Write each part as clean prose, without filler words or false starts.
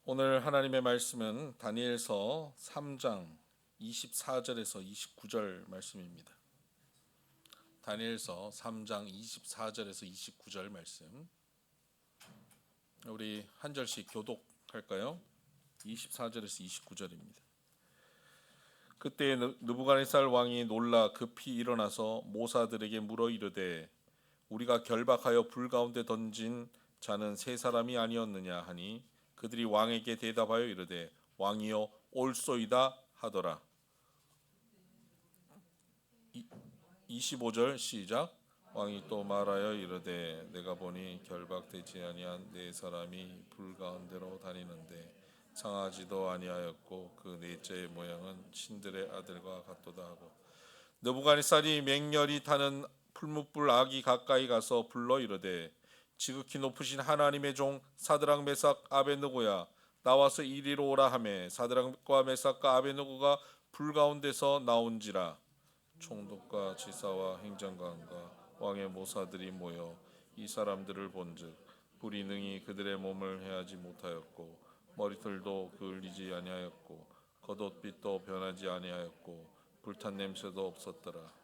오늘 하나님의 말씀은 다니엘서 3장 24절에서 29절 말씀입니다. 다니엘서 3장 24절에서 29절 말씀. 우리 한 절씩 교독할까요? 24절에서 29절입니다. 그때 느부갓네살 왕이 놀라 급히 일어나서 모사들에게 물어 이르되 우리가 결박하여 불 가운데 던진 자는 세 사람이 아니었느냐 하니 그들이 왕에게 대답하여 이르되 왕이여 올소이다 하더라. 25절 시작. 왕이 또 말하여 이르되 내가 보니 결박되지 아니한 네 사람이 불 가운데로 다니는데 상하지도 아니하였고 그 넷째의 모양은 신들의 아들과 같도다 하고 느부갓네살이 맹렬히 타는 풀무불 아기 가까이 가서 불러 이르되 지극히 높으신 하나님의 종 사드락 메삭 아벳느고야 나와서 이리로 오라 하매 사드락과 메삭과 아벳느고가 불 가운데서 나온지라. 총독과 지사와 행정관과 왕의 모사들이 모여 이 사람들을 본즉 불이 능히 그들의 몸을 해하지 못하였고 머리털도 그을리지 아니하였고 겉옷빛도 변하지 아니하였고 불탄 냄새도 없었더라.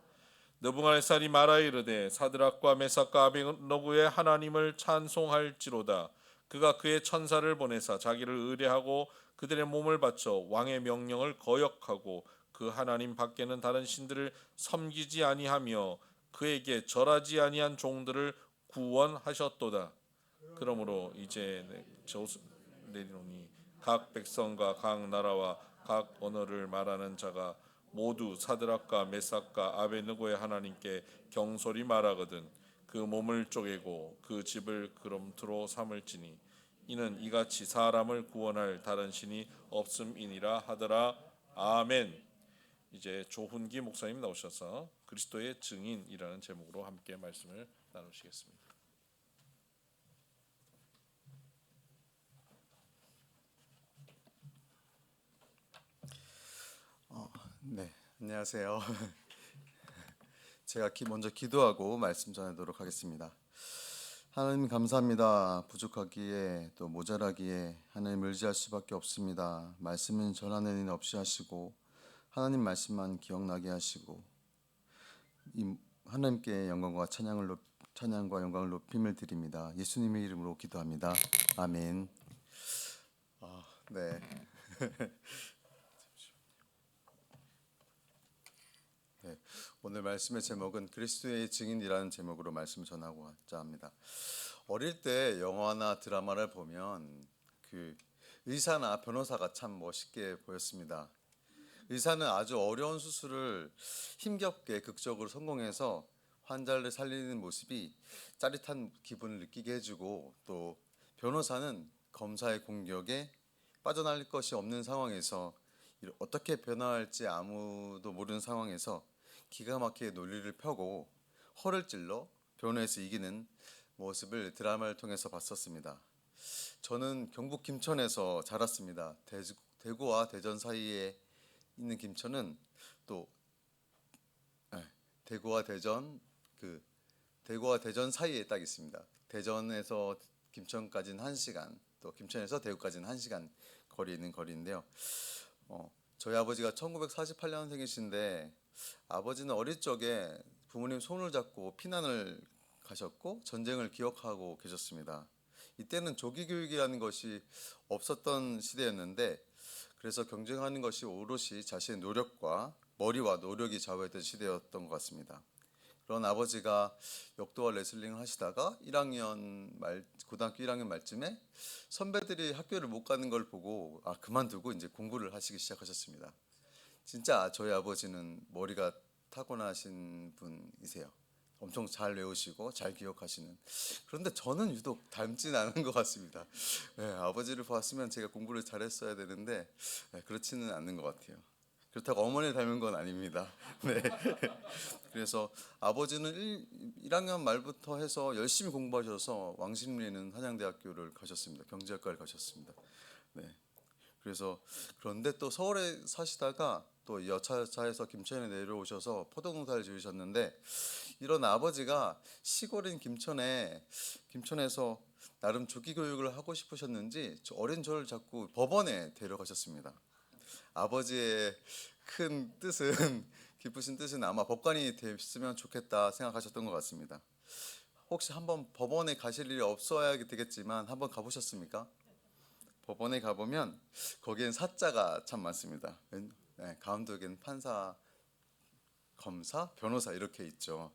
느부갓네살이 말하여 이르되 사드락과 메삭과 아벳느고의 하나님을 찬송할지로다. 그가 그의 천사를 보내사 자기를 의뢰하고 그들의 몸을 바쳐 왕의 명령을 거역하고 그 하나님 밖에는 다른 신들을 섬기지 아니하며 그에게 절하지 아니한 종들을 구원하셨도다. 그러므로 이제 내리노니 각 백성과 각 나라와 각 언어를 말하는 자가 모두 사드락과 메삭과 아벳느고의 하나님께 경솔히 말하거든 그 몸을 쪼개고 그 집을 그럼토로 삼을지니 이는 이같이 사람을 구원할 다른 신이 없음이니라 하더라. 아멘. 이제 조훈기 목사님 나오셔서 그리스도의 증인이라는 제목으로 함께 말씀을 나누시겠습니다. 네, 안녕하세요. 제가 먼저 기도하고 말씀 전하도록 하겠습니다. 하나님 감사합니다. 부족하기에 또 모자라기에 하나님 의지할 수밖에 없습니다. 말씀은 전하는 일 없이 하시고 하나님 말씀만 기억나게 하시고 이 하나님께 찬양과 영광을 높임을 드립니다. 예수님의 이름으로 기도합니다. 아멘. 네. 네, 오늘 말씀의 제목은 그리스도의 증인이라는 제목으로 말씀 전하고자 합니다. 어릴 때 영화나 드라마를 보면 그 의사나 변호사가 참 멋있게 보였습니다. 의사는 아주 어려운 수술을 힘겹게 극적으로 성공해서 환자를 살리는 모습이 짜릿한 기분을 느끼게 해주고, 또 변호사는 검사의 공격에 빠져나갈 것이 없는 상황에서 어떻게 변화할지 아무도 모르는 상황에서 기가 막히게 논리를 펴고 허를 찔러 변호해서 이기는 모습을 드라마를 통해서 봤었습니다. 저는 경북 김천에서 자랐습니다. 대구와 대전 사이에 있는 김천은 또 대구와 대전 사이에 딱 있습니다. 대전에서 김천까지는 1시간, 또 김천에서 대구까지는 1시간 거리에 있는 거리인데요. 저희 아버지가 1948년생이신데 아버지는 어릴 적에 부모님 손을 잡고 피난을 가셨고 전쟁을 기억하고 계셨습니다. 이때는 조기 교육이라는 것이 없었던 시대였는데, 그래서 경쟁하는 것이 오롯이 자신의 노력과 머리와 노력이 좌우했던 시대였던 것 같습니다. 그런 아버지가 역도와 레슬링을 하시다가 고등학교 1학년 말쯤에 선배들이 학교를 못 가는 걸 보고 그만두고 이제 공부를 하시기 시작하셨습니다. 진짜 저희 아버지는 머리가 타고나신 분이세요. 엄청 잘 외우시고 잘 기억하시는. 그런데 저는 유독 닮진 않은 것 같습니다. 아버지를 봤으면 제가 공부를 잘했어야 되는데 그렇지는 않는 것 같아요. 그렇다고 어머니를 닮은 건 아닙니다. 네. 그래서 아버지는 1학년 말부터 해서 열심히 공부하셔서 왕십리에 있는 한양대학교를 가셨습니다. 경제학과를 가셨습니다. 네. 그런데 또 서울에 사시다가 또 여차에서 김천에 내려오셔서 포도농사를 지으셨는데 이런 아버지가 시골인 김천에서 나름 조기 교육을 하고 싶으셨는지 어린 저를 자꾸 법원에 데려가셨습니다. 아버지의 큰 뜻은 깊으신 뜻은 아마 법관이 됐으면 좋겠다 생각하셨던 것 같습니다. 혹시 한번 법원에 가실 일이 없어야 되겠지만 한번 가보셨습니까? 법원에 가보면 거기엔 사자가 참 많습니다. 가운데에는 판사, 검사, 변호사 이렇게 있죠.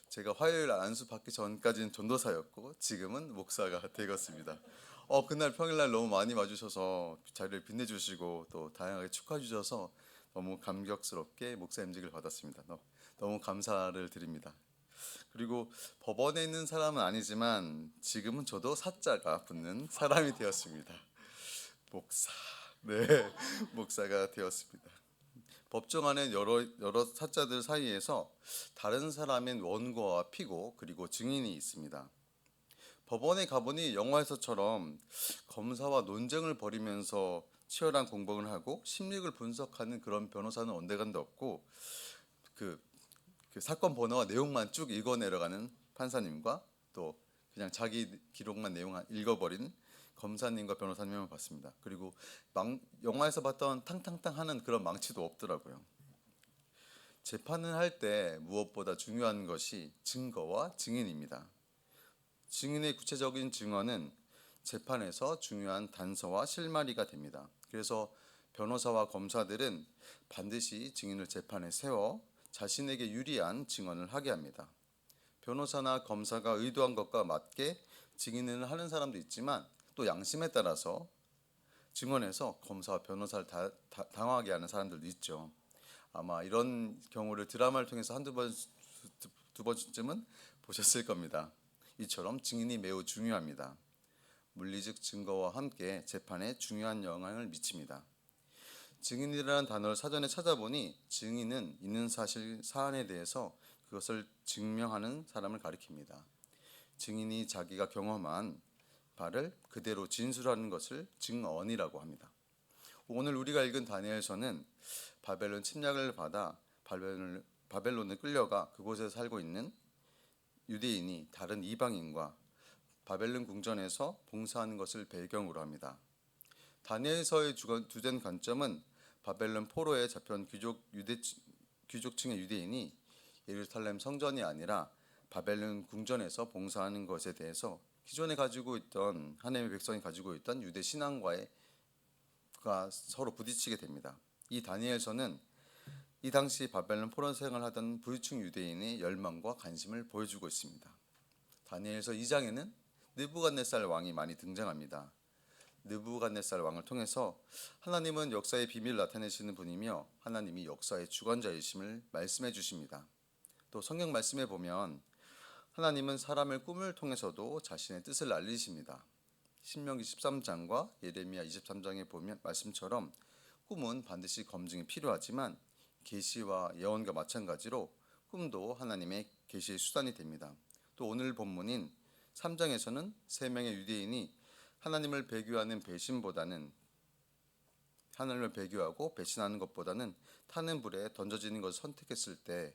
제가 화요일 안수 받기 전까지는 전도사였고 지금은 목사가 되었습니다. 그날 평일날 너무 많이 와주셔서 자리를 빛내주시고 또 다양하게 축하해 주셔서 너무 감격스럽게 목사 임직을 받았습니다. 너무 감사를 드립니다. 그리고 법원에 있는 사람은 아니지만 지금은 저도 사자가 붙는 사람이 되었습니다. 목사, 네, 목사가 되었습니다. 법정 안에 여러 사자들 사이에서 다른 사람인 원고와 피고 그리고 증인이 있습니다. 법원에 가보니 영화에서처럼 검사와 논쟁을 벌이면서 치열한 공방을 하고 심리를 분석하는 그런 변호사는 온데간데 없고 그 사건 번호와 내용만 쭉 읽어 내려가는 판사님과 또 그냥 자기 기록만 내용 읽어버린 검사님과 변호사님을 봤습니다. 그리고 영화에서 봤던 탕탕탕 하는 그런 망치도 없더라고요. 재판을 할 때 무엇보다 중요한 것이 증거와 증인입니다. 증인의 구체적인 증언은 재판에서 중요한 단서와 실마리가 됩니다. 그래서 변호사와 검사들은 반드시 증인을 재판에 세워 자신에게 유리한 증언을 하게 합니다. 변호사나 검사가 의도한 것과 맞게 증인을 하는 사람도 있지만 또 양심에 따라서 증언에서 검사와 변호사를 당하게 하는 사람들도 있죠. 아마 이런 경우를 드라마를 통해서 두 번쯤은 보셨을 겁니다. 이처럼 증인이 매우 중요합니다. 물리적 증거와 함께 재판에 중요한 영향을 미칩니다. 증인이라는 단어를 사전에 찾아보니 증인은 있는 사실 사안에 대해서 그것을 증명하는 사람을 가리킵니다. 증인이 자기가 경험한 바를 그대로 진술하는 것을 증언이라고 합니다. 오늘 우리가 읽은 다니엘서는 바벨론 침략을 받아 바벨론에 끌려가 그곳에 살고 있는 유대인이 다른 이방인과 바벨론 궁전에서 봉사하는 것을 배경으로 합니다. 다니엘서의 주된 관점은 바벨론 포로에 잡혀온 귀족층의 유대인이 예루살렘 성전이 아니라 바벨론 궁전에서 봉사하는 것에 대해서 기존에 가지고 있던 하나님의 백성이 가지고 있던 유대 신앙과가 서로 부딪히게 됩니다. 이 다니엘서는 이 당시 바벨론 포로 생활을 하던 부유층 유대인의 열망과 관심을 보여주고 있습니다. 다니엘서 2장에는 느부갓네살 왕이 많이 등장합니다. 느부갓네살 왕을 통해서 하나님은 역사의 비밀을 나타내시는 분이며 하나님이 역사의 주관자이심을 말씀해 주십니다. 또 성경 말씀에 보면 하나님은 사람의 꿈을 통해서도 자신의 뜻을 알리십니다. 신명기 13장과 예레미야 23장에 보면 말씀처럼 꿈은 반드시 검증이 필요하지만 계시와 예언과 마찬가지로 꿈도 하나님의 계시의 수단이 됩니다. 또 오늘 본문인 3장에서는 세 명의 유대인이 하나님을 배교하고 배신하는 것보다는 타는 불에 던져지는 것을 선택했을 때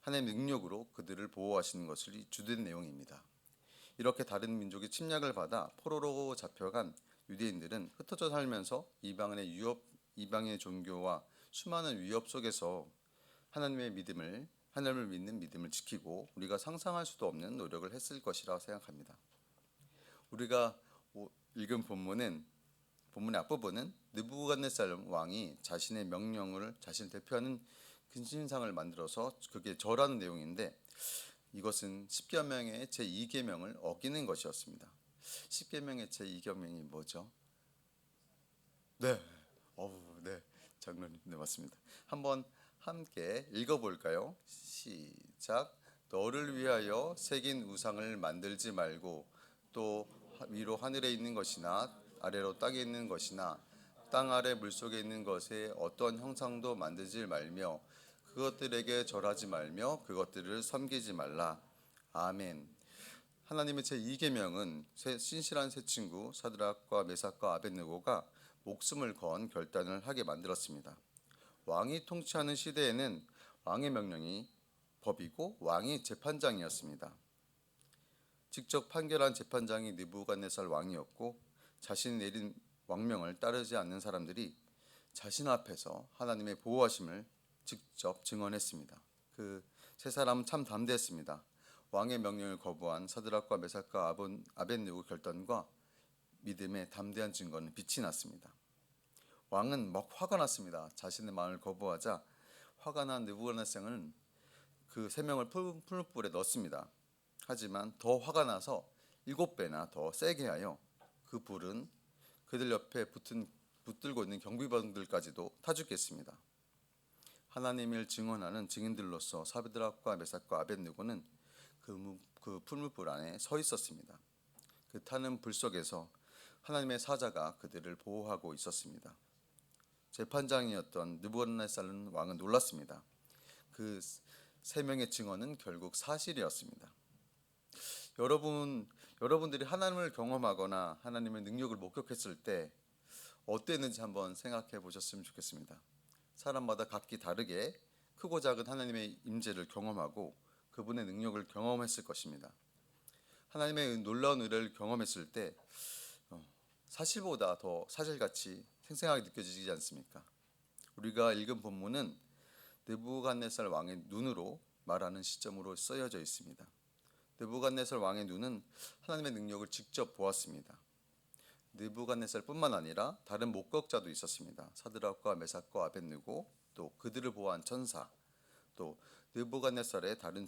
하나님의 능력으로 그들을 보호하시는 것이 주된 내용입니다. 이렇게 다른 민족의 침략을 받아 포로로 잡혀간 유대인들은 흩어져 살면서 이방의 종교와 수많은 위협 속에서 하나님을 믿는 믿음을 지키고 우리가 상상할 수도 없는 노력을 했을 것이라 생각합니다. 우리가 읽은 본문의 앞부분은 느부갓네살 왕이 자신의 명령을 자신을 대표하는 근신상을 만들어서 그게 절하는 내용인데 이것은 십계명의 제2계명을 어기는 것이었습니다. 십계명의 제2계명이 뭐죠? 네, 네, 장로님, 네 맞습니다. 한번 함께 읽어볼까요? 시작. 너를 위하여 새긴 우상을 만들지 말고 또 위로 하늘에 있는 것이나 아래로 땅에 있는 것이나 땅 아래 물속에 있는 것에 어떤 형상도 만들지 말며 그것들에게 절하지 말며 그것들을 섬기지 말라. 아멘. 하나님의 제2계명은 신실한 세 친구 사드락과 메삭과 아벳느고가 목숨을 건 결단을 하게 만들었습니다. 왕이 통치하는 시대에는 왕의 명령이 법이고 왕이 재판장이었습니다. 직접 판결한 재판장이 느부갓네살 왕이었고 자신이 내린 왕명을 따르지 않는 사람들이 자신 앞에서 하나님의 보호하심을 직접 증언했습니다. 그 세 사람은 참 담대했습니다. 왕의 명령을 거부한 사드락과 메삭과 아벳느고 결단과 믿음의 담대한 증거는 빛이 났습니다. 왕은 막 화가 났습니다. 자신의 마음을 거부하자 화가 난 느부갓네살은 그 세 명을 풀무불에 넣었습니다. 하지만 더 화가 나서 7배나 더 세게 하여 그 불은 그들 옆에 붙들고 있는 경비병들까지도 타 죽겠습니다. 하나님을 증언하는 증인들로서 사드락과 메삭과 아벳느고는 그 풀무불 안에 서 있었습니다. 그 타는 불 속에서 하나님의 사자가 그들을 보호하고 있었습니다. 재판장이었던 느부갓네살 왕은 놀랐습니다. 그 세 명의 증언은 결국 사실이었습니다. 여러분들이 하나님을 경험하거나 하나님의 능력을 목격했을 때 어땠는지 한번 생각해 보셨으면 좋겠습니다. 사람마다 각기 다르게 크고 작은 하나님의 임재를 경험하고 그분의 능력을 경험했을 것입니다. 하나님의 놀라운 은혜를 경험했을 때 사실보다 더 사실같이 생생하게 느껴지지 않습니까? 우리가 읽은 본문은 느부갓네살 왕의 눈으로 말하는 시점으로 쓰여져 있습니다. 느부갓네살 왕의 눈은 하나님의 능력을 직접 보았습니다. 느부갓네살뿐만 아니라 다른 목격자도 있었습니다. 사드락과 메삭과 아벳느고, 또 그들을 보호한 천사, 또 느부갓네살의 다른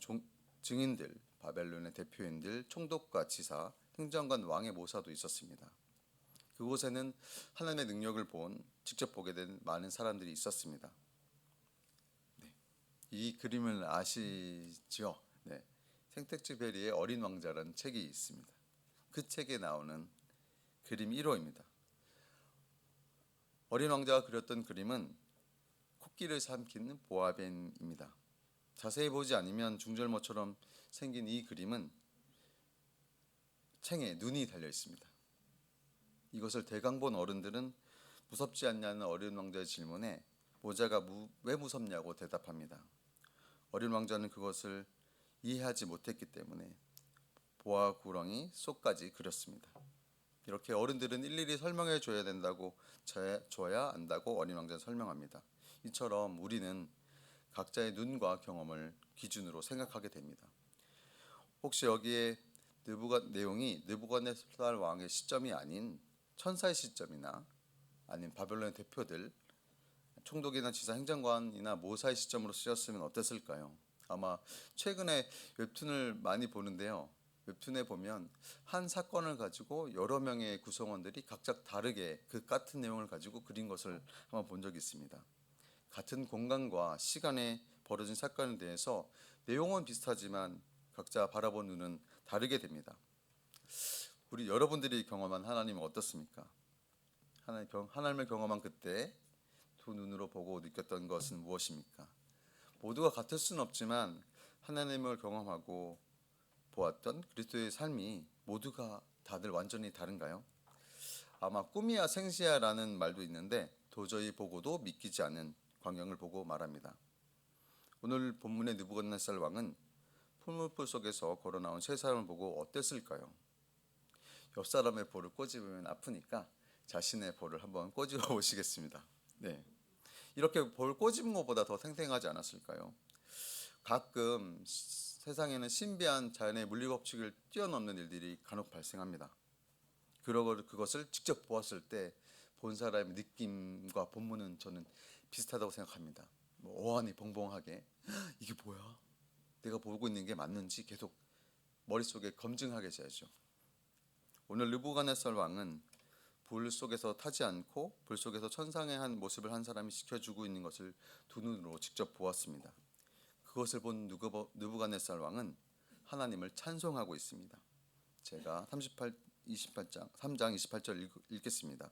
증인들, 바벨론의 대표인들, 총독과 지사, 행정관, 왕의 모사도 있었습니다. 그곳에는 하나님의 능력을 직접 보게 된 많은 사람들이 있었습니다. 이 그림을 아시죠? 네. 생텍쥐페리의 어린 왕자라는 책이 있습니다. 그 책에 나오는 그림 1호입니다. 어린 왕자가 그렸던 그림은 코끼리를 삼킨 보아뱀입니다. 자세히 보지 않으면 중절모처럼 생긴 이 그림은 챙에 눈이 달려 있습니다. 이것을 대강 본 어른들은 무섭지 않냐는 어린 왕자의 질문에 모자가 왜 무섭냐고 대답합니다. 어린 왕자는 그것을 이해하지 못했기 때문에 보아 구렁이 속까지 그렸습니다. 이렇게 어른들은 일일이 설명해 줘야 안다고 어린 왕자는 설명합니다. 이처럼 우리는 각자의 눈과 경험을 기준으로 생각하게 됩니다. 혹시 여기에 내용이 느부갓네살 왕의 시점이 아닌 천사의 시점이나 아닌 바벨론의 대표들, 총독이나 지사, 행정관이나 모사의 시점으로 쓰였으면 어땠을까요? 아마 최근에 웹툰을 많이 보는데요. 웹툰에 보면 한 사건을 가지고 여러 명의 구성원들이 각각 다르게 그 같은 내용을 가지고 그린 것을 한번 본 적이 있습니다. 같은 공간과 시간에 벌어진 사건에 대해서 내용은 비슷하지만 각자 바라본 눈은 다르게 됩니다. 여러분들이 경험한 하나님은 어떻습니까? 하나님을 경험한 그때 두 눈으로 보고 느꼈던 것은 무엇입니까? 모두가 같을 수는 없지만 하나님을 경험하고 보았던 그리스도의 삶이 모두가 다들 완전히 다른가요? 아마 꿈이야 생시야라는 말도 있는데 도저히 보고도 믿기지 않는 광경을 보고 말합니다. 오늘 본문의 느부갓네살 왕은 풀무불 속에서 걸어 나온 세 사람을 보고 어땠을까요? 옆 사람의 볼을 꼬집으면 아프니까 자신의 볼을 한번 꼬집어 보시겠습니다. 네. 이렇게 볼 꼬집은 것보다 더 생생하지 않았을까요? 가끔 세상에는 신비한 자연의 물리법칙을 뛰어넘는 일들이 간혹 발생합니다. 그것을 직접 보았을 때 본 사람의 느낌과 본문은 저는 비슷하다고 생각합니다. 어안이 벙벙하게 이게 뭐야? 내가 보고 있는 게 맞는지 계속 머릿속에 검증하게 되죠. 오늘 느부갓네살 왕은 불 속에서 타지 않고 불 속에서 천상의 한 모습을 한 사람이 지켜주고 있는 것을 두 눈으로 직접 보았습니다. 그것을 본 느부갓네살 왕은 하나님을 찬송하고 있습니다. 제가 3장 28절 읽겠습니다.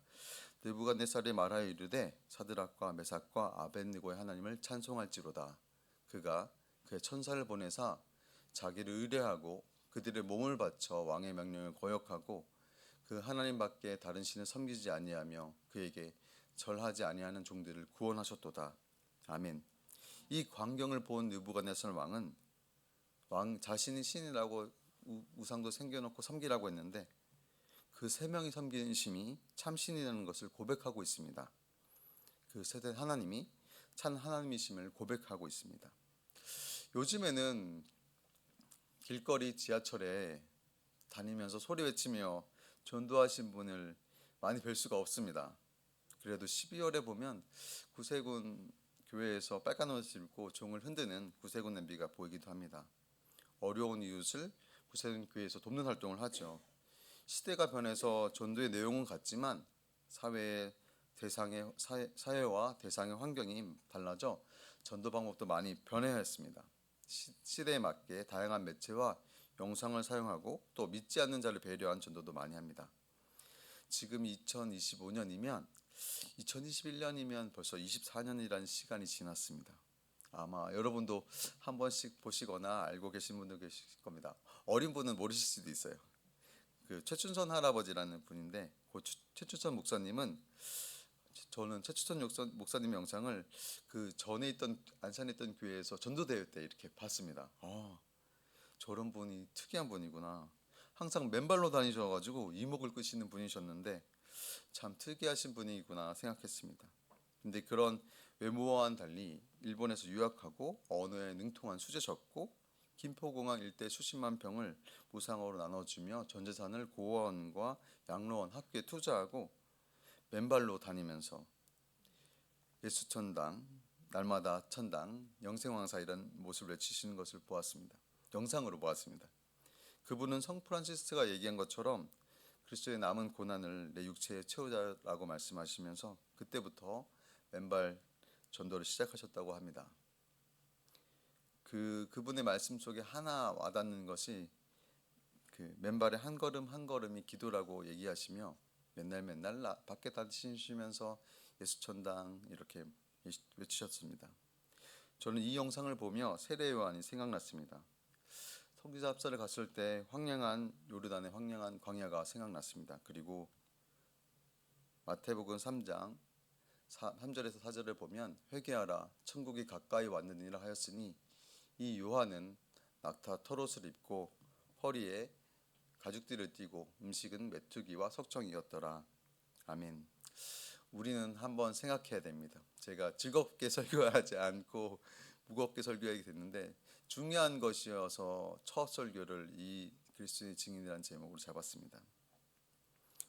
느부갓네살이 말하여 이르되 사드락과 메삭과 아벳느고의 하나님을 찬송할지로다. 그가 그의 천사를 보내사 자기를 의뢰하고 그들의 몸을 바쳐 왕의 명령을 거역하고 그 하나님 밖에 다른 신을 섬기지 아니하며 그에게 절하지 아니하는 종들을 구원하셨도다. 아멘. 이 광경을 본 느부갓네살 왕은 왕 자신이 신이라고 우상도 생겨놓고 섬기라고 했는데 그 세 명이 섬기는 신이 참 신이라는 것을 고백하고 있습니다. 그 세대 하나님이 참 하나님이심을 고백하고 있습니다. 요즘에는 길거리 지하철에 다니면서 소리 외치며 전도하신 분을 많이 뵐 수가 없습니다. 그래도 12월에 보면 구세군 교회에서 빨간 옷을 입고 종을 흔드는 구세군 냄비가 보이기도 합니다. 어려운 이웃을 구세군 교회에서 돕는 활동을 하죠. 시대가 변해서 전도의 내용은 같지만 사회와 대상의 환경이 달라져 전도 방법도 많이 변해야 했습니다. 시대에 맞게 다양한 매체와 영상을 사용하고 또 믿지 않는 자를 배려한 전도도 많이 합니다. 지금 2025년이면 2021년이면 벌써 24년이라는 시간이 지났습니다. 아마 여러분도 한 번씩 보시거나 알고 계신 분도 계실 겁니다. 어린 분은 모르실 수도 있어요. 그 최춘선 할아버지라는 분인데 그 최춘선 목사님은 저는 최춘선 목사님 영상을 그 전에 있던 안산에 있던 교회에서 전도대회 때 이렇게 봤습니다. 저런 분이 특이한 분이구나. 항상 맨발로 다니셔가지고 이목을 끄시는 분이셨는데 참 특이하신 분이구나 생각했습니다. 근데 그런 외모와는 달리 일본에서 유학하고 언어에 능통한 수재셨고 김포공항 일대 수십만 평을 무상으로 나눠주며 전 재산을 고아원과 양로원 학교에 투자하고 맨발로 다니면서 예수천당, 날마다 천당, 영생왕사 이런 모습을 외치시는 것을 보았습니다. 영상으로 보았습니다. 그분은 성 프란시스가 얘기한 것처럼 그리스도의 남은 고난을 내 육체에 채우자라고 말씀하시면서 그때부터 맨발 전도를 시작하셨다고 합니다. 그분의 말씀 속에 하나 와닿는 것이 그 맨발의 한 걸음 한 걸음이 기도라고 얘기하시며 맨날 밖에 다니시면서 예수천당 이렇게 외치셨습니다. 저는 이 영상을 보며 세례 요한이 생각났습니다. 성지자 합사를 갔을 때 요르단의 황량한 광야가 생각났습니다. 그리고 마태복음 3장 3절에서 4절을 보면 회개하라 천국이 가까이 왔느니라 하였으니 이 요한은 낙타 털옷을 입고 허리에 가죽띠를 띠고 음식은 메뚜기와 석청이었더라. 아멘. 우리는 한번 생각해야 됩니다. 제가 즐겁게 설교하지 않고 무겁게 설교하게 됐는데 중요한 것이어서 첫 설교를 이 그리스도의 증인이라는 제목으로 잡았습니다.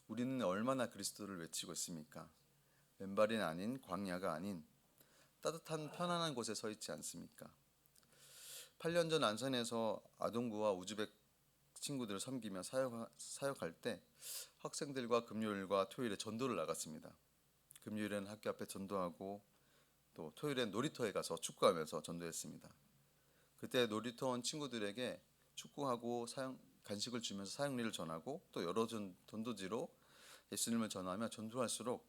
우리는 얼마나 그리스도를 외치고 있습니까? 맨발이 아닌 광야가 아닌 따뜻한 편안한 곳에 서 있지 않습니까? 8년 전 안산에서 아동부와 우즈벡 친구들을 섬기며 사역할 때 학생들과 금요일과 토요일에 전도를 나갔습니다. 금요일에는 학교 앞에 전도하고 또 토요일엔 놀이터에 가서 축구하면서 전도했습니다. 그때 놀이터 온 친구들에게 축구하고 간식을 주면서 사역리를 전하고 또 여러 전도지로 예수님을 전하며 전도할수록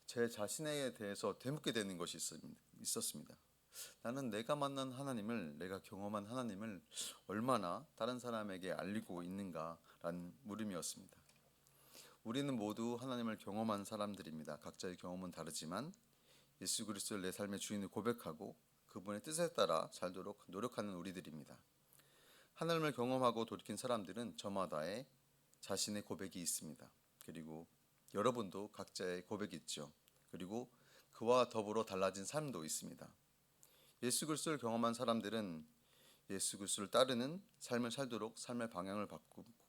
제 자신에 대해서 되묻게 되는 것이 있었습니다. 나는 내가 만난 하나님을, 내가 경험한 하나님을 얼마나 다른 사람에게 알리고 있는가라는 물음이었습니다. 우리는 모두 하나님을 경험한 사람들입니다. 각자의 경험은 다르지만 예수 그리스도를 내 삶의 주인을 고백하고 그분의 뜻에 따라 살도록 노력하는 우리들입니다. 하나님을 경험하고 돌이킨 사람들은 저마다의 자신의 고백이 있습니다. 그리고 여러분도 각자의 고백이 있죠. 그리고 그와 더불어 달라진 삶도 있습니다. 예수 그리스도를 경험한 사람들은 예수 그리스도를 따르는 삶을 살도록 삶의 방향을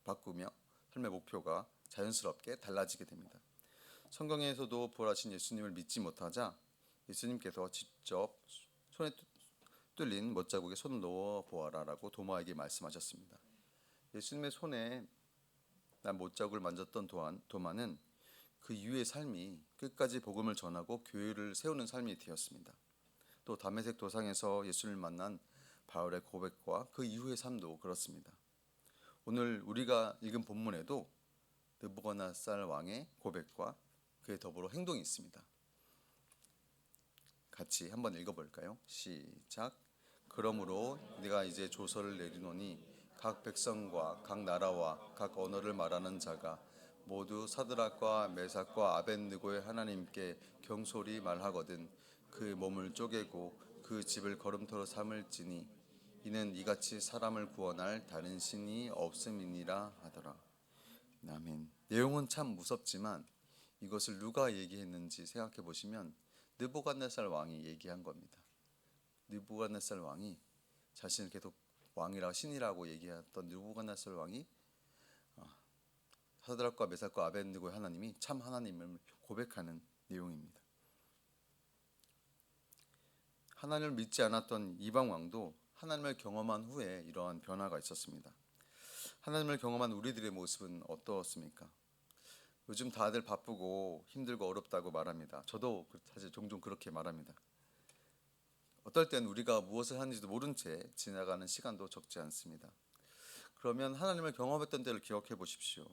바꾸며 삶의 목표가 자연스럽게 달라지게 됩니다. 성경에서도 부활하신 예수님을 믿지 못하자 예수님께서 직접 손에 뚫린 못자국에 손을 넣어 보아라라고 도마에게 말씀하셨습니다. 예수님의 손에 난 못자국을 만졌던 도마는 그 이후의 삶이 끝까지 복음을 전하고 교회를 세우는 삶이 되었습니다. 또 다메섹 도상에서 예수를 만난 바울의 고백과 그 이후의 삶도 그렇습니다. 오늘 우리가 읽은 본문에도 느부갓네살 왕의 고백과 그에 더불어 행동이 있습니다. 같이 한번 읽어볼까요? 시작. 그러므로 네가 이제 조서를 내리노니 각 백성과 각 나라와 각 언어를 말하는 자가 모두 사드락과 메삭과 아벳느고의 하나님께 경솔히 말하거든 그 몸을 쪼개고 그 집을 거름터로 삼을지니 이는 이같이 사람을 구원할 다른 신이 없음이니라 하더라. 아멘. 내용은 참 무섭지만 이것을 누가 얘기했는지 생각해 보시면 느부갓네살 왕이 얘기한 겁니다. 느부갓네살 왕이 자신을 계속 왕이라 신이라고 얘기했던 느부갓네살 왕이 사드락과 메삭과 아벤느고의 하나님이 참 하나님을 고백하는 내용입니다. 하나님을 믿지 않았던 이방 왕도 하나님을 경험한 후에 이러한 변화가 있었습니다. 하나님을 경험한 우리들의 모습은 어떻습니까? 요즘 다들 바쁘고 힘들고 어렵다고 말합니다. 저도 사실 종종 그렇게 말합니다. 어떨 땐 우리가 무엇을 하는지도 모른 채 지나가는 시간도 적지 않습니다. 그러면 하나님을 경험했던 때를 기억해 보십시오.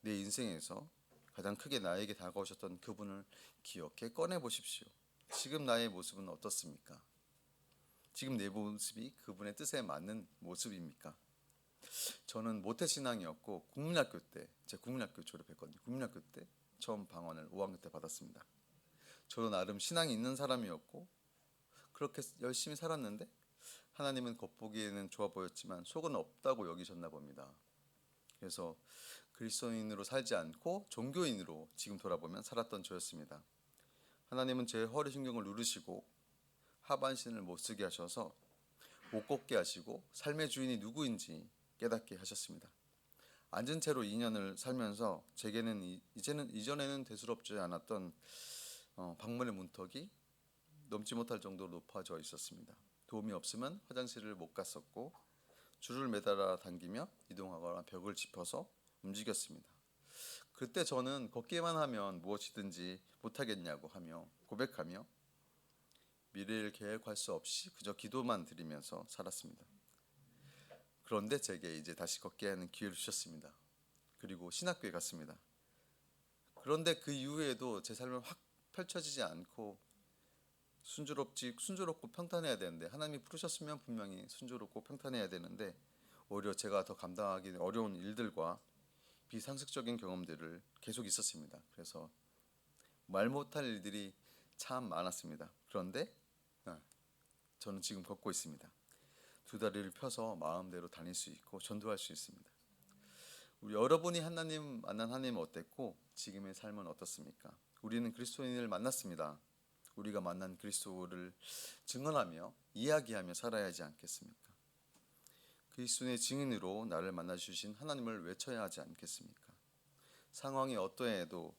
내 인생에서 가장 크게 나에게 다가오셨던 그분을 기억해 꺼내 보십시오. 지금 나의 모습은 어떻습니까? 지금 내 모습이 그분의 뜻에 맞는 모습입니까? 저는 모태신앙이었고 국민학교 때, 제가 국민학교 졸업했거든요. 국민학교 때 처음 방언을 5학년 때 받았습니다. 저도 나름 신앙이 있는 사람이었고 그렇게 열심히 살았는데 하나님은 겉보기에는 좋아 보였지만 속은 없다고 여기셨나 봅니다. 그래서 그리스도인으로 살지 않고 종교인으로 지금 돌아보면 살았던 저였습니다. 하나님은 제 허리신경을 누르시고 하반신을 못쓰게 하셔서 못 걷게 하시고 삶의 주인이 누구인지 깨닫게 하셨습니다. 앉은 채로 2년을 살면서 제게는 이전에는 대수롭지 않았던 방문의 문턱이 넘지 못할 정도로 높아져 있었습니다. 도움이 없으면 화장실을 못 갔었고 줄을 매달아 당기며 이동하거나 벽을 짚어서 움직였습니다. 그때 저는 걷기만 하면 무엇이든지 못하겠냐고 하며 고백하며 미래를 계획할 수 없이 그저 기도만 드리면서 살았습니다. 그런데 제게 이제 다시 걷게 하는 기회를 주셨습니다. 그리고 신학교에 갔습니다. 그런데 그 이후에도 제 삶은 확 펼쳐지지 않고 순조롭고 평탄해야 되는데 하나님이 부르셨으면 분명히 순조롭고 평탄해야 되는데 오히려 제가 더 감당하기 어려운 일들과 비상식적인 경험들을 계속 있었습니다. 그래서 말 못할 일들이 참 많았습니다. 그런데 저는 지금 걷고 있습니다. 두 다리를 펴서 마음대로 다닐 수 있고 전도할 수 있습니다. 우리 여러분이 하나님 만난 하나님은 어땠고 지금의 삶은 어떻습니까? 우리는 그리스도인을 만났습니다. 우리가 만난 그리스도를 증언하며 이야기하며 살아야 하지 않겠습니까? 그리스도의 증인으로 나를 만나주신 하나님을 외쳐야 하지 않겠습니까? 상황이 어떠해도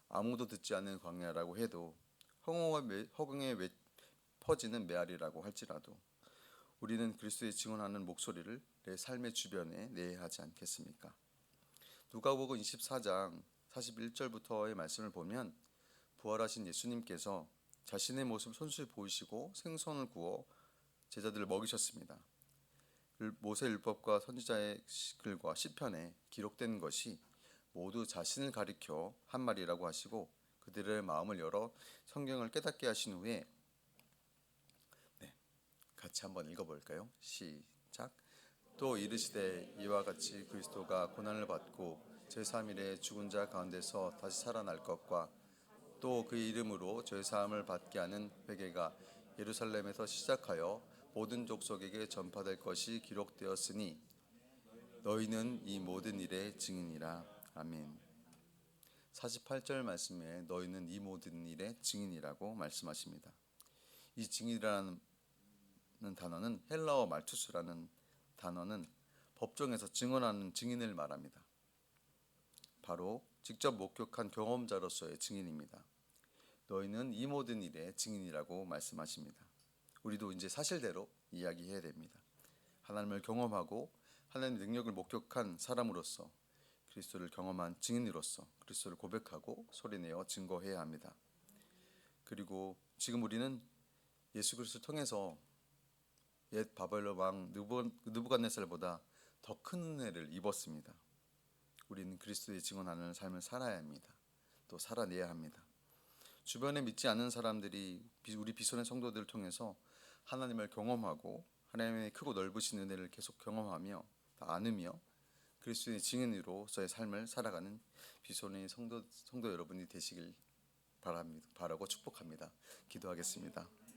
아무도 듣지 않는 광야라고 해도 허공에 퍼지는 메아리라고 할지라도 우리는 그리스도의 증언하는 목소리를 내 삶의 주변에 내야 하지 않겠습니까? 누가복음 24장 41절부터의 말씀을 보면 부활하신 예수님께서 자신의 모습 손수히 보이시고 생선을 구워 제자들을 먹이셨습니다. 모세 율법과 선지자의 글과 시편에 기록된 것이 모두 자신을 가리켜 한 말이라고 하시고 그들의 마음을 열어 성경을 깨닫게 하신 후에 같이 한번 읽어볼까요? 시작. 또 이르시되 이와 같이 그리스도가 고난을 받고 제3일에 죽은 자 가운데서 다시 살아날 것과 또 그 이름으로 죄사함을 받게 하는 회개가 예루살렘에서 시작하여 모든 족속에게 전파될 것이 기록되었으니 너희는 이 모든 일의 증인이라. 아멘. 48절 말씀에 너희는 이 모든 일의 증인이라고 말씀하십니다. 이 증인이라는 단어는 헬라어 말투스라는 단어는 법정에서 증언하는 증인을 말합니다. 바로 직접 목격한 경험자로서의 증인입니다. 너희는 이 모든 일의 증인이라고 말씀하십니다. 우리도 이제 사실대로 이야기해야 됩니다. 하나님을 경험하고 하나님의 능력을 목격한 사람으로서 그리스도를 경험한 증인으로서 그리스도를 고백하고 소리내어 증거해야 합니다. 그리고 지금 우리는 예수 그리스도를 통해서 옛 바벨론 왕 느부갓네살보다 더 큰 은혜를 입었습니다. 우리는 그리스도의 증언하는 삶을 살아야 합니다. 또 살아내야 합니다. 주변에 믿지 않는 사람들이 우리 비손의 성도들을 통해서 하나님을 경험하고 하나님의 크고 넓으신 은혜를 계속 경험하며 안으며 그리스도의 증인으로서의 삶을 살아가는 비손의 성도 여러분이 되시길 바라고 축복합니다. 기도하겠습니다.